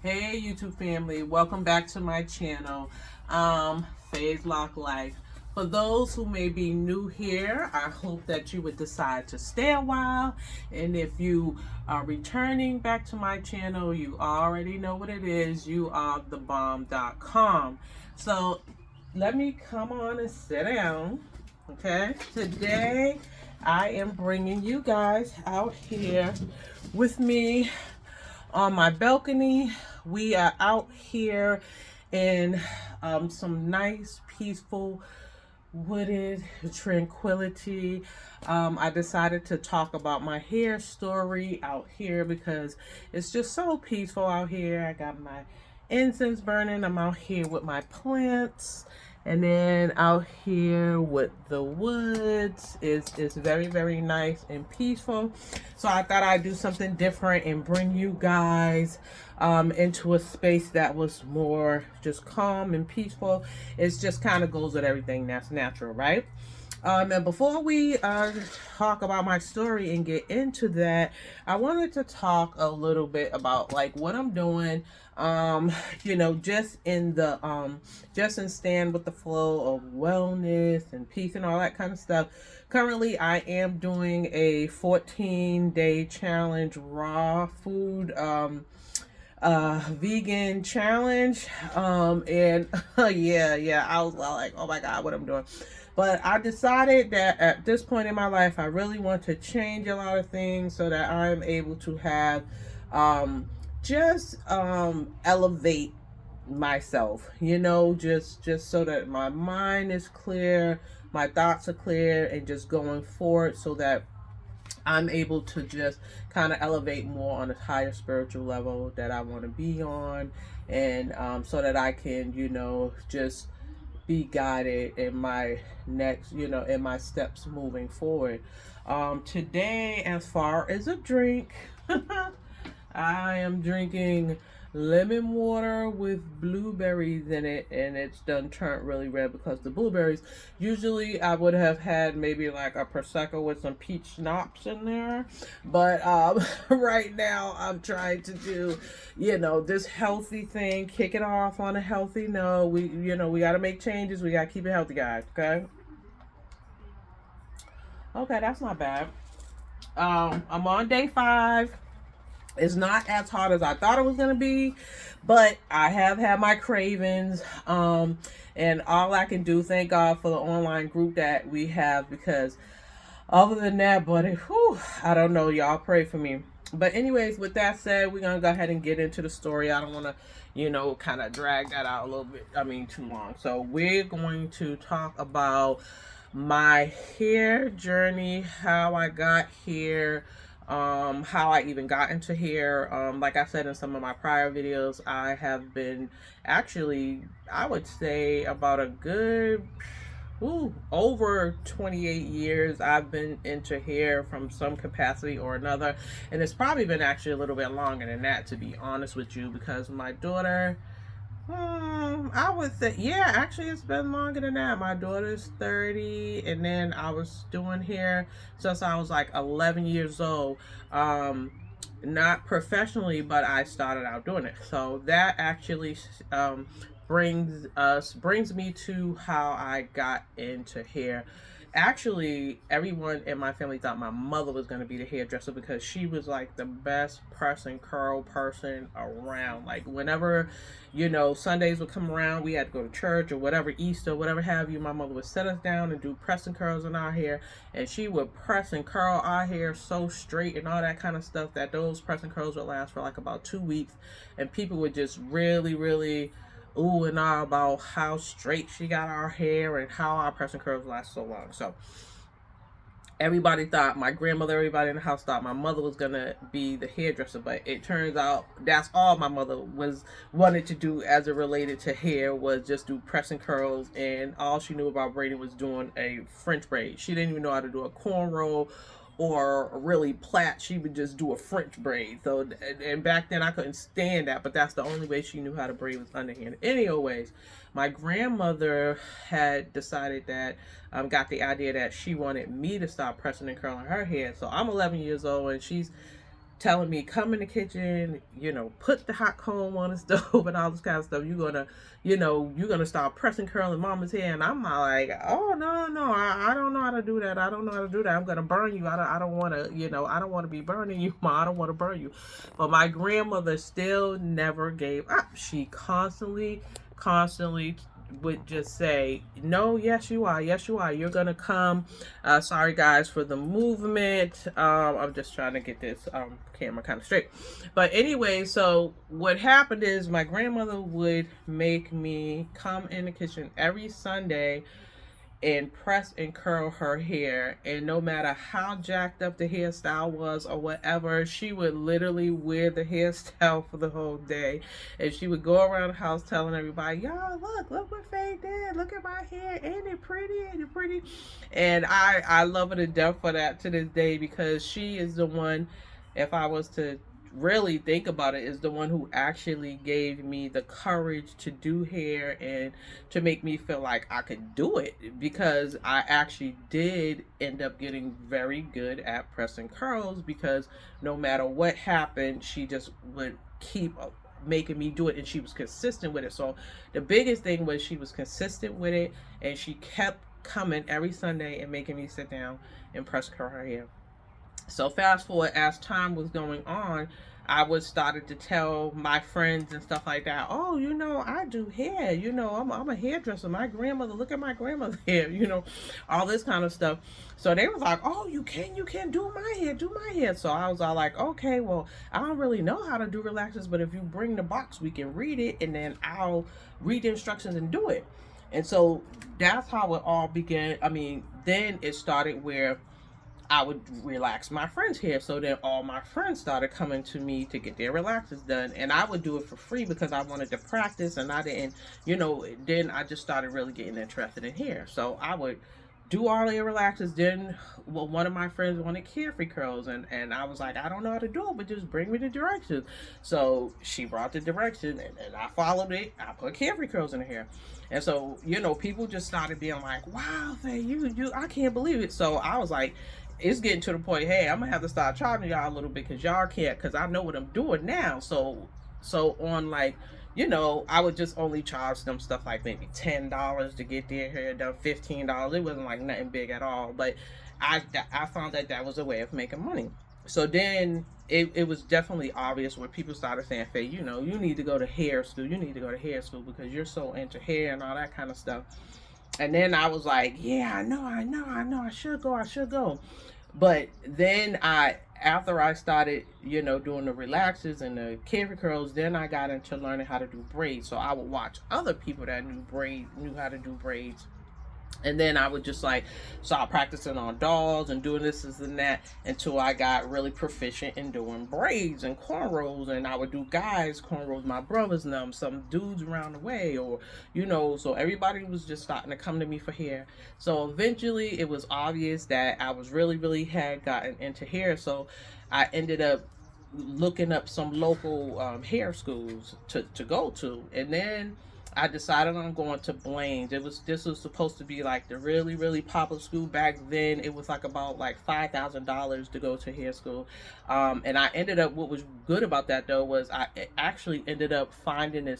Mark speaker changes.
Speaker 1: Hey YouTube family, welcome back to my channel, Phase Lock Life. For those who may be new here, I hope that you would decide to stay a while. And if you are returning back to my channel, you already know what it is. You are thebomb.com. So let me come on and sit down. Okay, today I am bringing you guys out here with me on my balcony. We are out here in some nice, peaceful, wooded tranquility. I decided to talk about my hair story out here because it's just so peaceful out here. I got my incense burning. I'm out here with my plants. And then out here with the woods is very, very nice and peaceful. So I thought I'd do something different and bring you guys into a space that was more just calm and peaceful. It just kind of goes with everything that's natural, right? And before we talk about my story and get into that, I wanted to talk a little bit about like what I'm doing, just in the just in stand with the flow of wellness and peace and all that kind of stuff. Currently, I am doing a 14-day challenge, raw food vegan challenge, and yeah, I was like, oh my god, what I'm doing. But I decided that at this point in my life I really want to change a lot of things so that I'm able to have just elevate myself, just so that my mind is clear, my thoughts are clear, and just going forward so that I'm able to just kind of elevate more on a higher spiritual level that I want to be on, and so that I can, just be guided in my next, in my steps moving forward. Today, as far as a drink, I am drinking lemon water with blueberries in it, and it's done turned really red because the blueberries. Usually I would have had maybe like a prosecco with some peach schnapps in there, but right now I'm trying to do, this healthy thing, kick it off on a healthy note. We got to make changes. We got to keep it healthy, guys. Okay, that's not bad. I'm on day 5. It's not as hard as I thought it was going to be, but I have had my cravings. And all I can do, thank God for the online group that we have, because other than that, buddy, I don't know. Y'all pray for me. But anyways, with that said, we're going to go ahead and get into the story. I don't want to, kind of drag that out a little bit. Too long. So we're going to talk about my hair journey, how I got here, how I even got into hair. Like I said in some of my prior videos, I have been actually, I would say about a good over 28 years I've been into hair from some capacity or another. And it's probably been actually a little bit longer than that, to be honest with you, because my daughter, I would say, yeah, actually, it's been longer than that. My daughter's 30, and then I was doing hair since I was like 11 years old. Not professionally, but I started out doing it. So that actually brings me to how I got into hair. Actually, everyone in my family thought my mother was going to be the hairdresser because she was like the best curl person around. Like whenever, Sundays would come around, we had to go to church or whatever, Easter, whatever have you, my mother would set us down and do press and curls in our hair, and she would press and curl our hair so straight and all that kind of stuff that those press and curls would last for like about 2 weeks, and people would just really, really ooh and ah about how straight she got our hair and how our press and curls last so long. So everybody thought, my grandmother, everybody in the house thought my mother was gonna be the hairdresser, but it turns out that's all my mother was wanted to do as it related to hair, was just do press and curls, and all she knew about braiding was doing a French braid. She didn't even know how to do a cornrow or really plait. She would just do a French braid. So, and back then I couldn't stand that, but that's the only way she knew how to braid, was underhand. Anyways, my grandmother had decided that, got the idea that she wanted me to stop pressing and curling her hair. So I'm 11 years old, and she's telling me come in the kitchen, you know, put the hot comb on the stove and all this kind of stuff. You're gonna, you know, you're gonna start pressing curling mama's hair. And I'm like, oh no, I don't know how to do that. I don't know how to do that. I'm gonna burn you. I don't want to, you know, I don't want to be burning you, ma. I don't want to burn you. But my grandmother still never gave up. She constantly would just say, no, yes you are, yes you are, you're gonna come. Sorry guys for the movement. I'm just trying to get this camera kind of straight. But anyway, so what happened is my grandmother would make me come in the kitchen every Sunday and press and curl her hair, and no matter how jacked up the hairstyle was or whatever, she would literally wear the hairstyle for the whole day. And she would go around the house telling everybody, y'all, look what Faye did, look at my hair, ain't it pretty, ain't it pretty? And I love her to death for that to this day, because she is the one, if I was to really think about it, is the one who actually gave me the courage to do hair and to make me feel like I could do it, because I actually did end up getting very good at pressing curls, because no matter what happened, she just would keep making me do it, and she was consistent with it. So the biggest thing was she was consistent with it, and she kept coming every Sunday and making me sit down and press curl her hair. So fast forward, as time was going on, I was started to tell my friends and stuff like that, oh, you know, I do hair, you know, I'm a hairdresser. My grandmother, look at my grandmother's hair, you know, all this kind of stuff. So they was like, oh, you can do my hair, do my hair. So I was all like, okay, well, I don't really know how to do relaxers, but if you bring the box, we can read it, and then I'll read the instructions and do it. And so that's how it all began. I mean, then it started where I would relax my friends' hair. So then all my friends started coming to me to get their relaxers done. And I would do it for free because I wanted to practice, and I didn't, you know, then I just started really getting interested in hair. So I would do all their relaxers. Then, well, one of my friends wanted carefree curls, and I was like, I don't know how to do it, but just bring me the directions. So she brought the direction, and I followed it. I put carefree curls in the hair. And so, you know, people just started being like, wow, Faye, I can't believe it. So I was like, it's getting to the point, hey, I'm gonna have to start charging y'all a little bit, because y'all can't, because I know what I'm doing now. So on, like, you know, I would just only charge them stuff like maybe $10 to get their hair done, $15. It wasn't like nothing big at all, but I found that was a way of making money. So then it was definitely obvious when people started saying, Faye, you know, you need to go to hair school, you need to go to hair school, because you're so into hair and all that kind of stuff. And then I was like, yeah, I know, I should go. But then after I started, you know, doing the relaxers and the carry curls, then I got into learning how to do braids. So I would watch other people that knew how to do braids. And then I would just like start practicing on dolls and doing this and that, until I got really proficient in doing braids and cornrows. And I would do guys cornrows, my brothers and them, some dudes around the way, or, you know, so everybody was just starting to come to me for hair. So eventually it was obvious that I was really had gotten into hair. So I ended up looking up some local hair schools to go to. And then I decided on going to Blaine's. This was supposed to be like the really popular school back then. It was like about like $5,000 to go to hair school, and I ended up. What was good about that though was I actually ended up finding this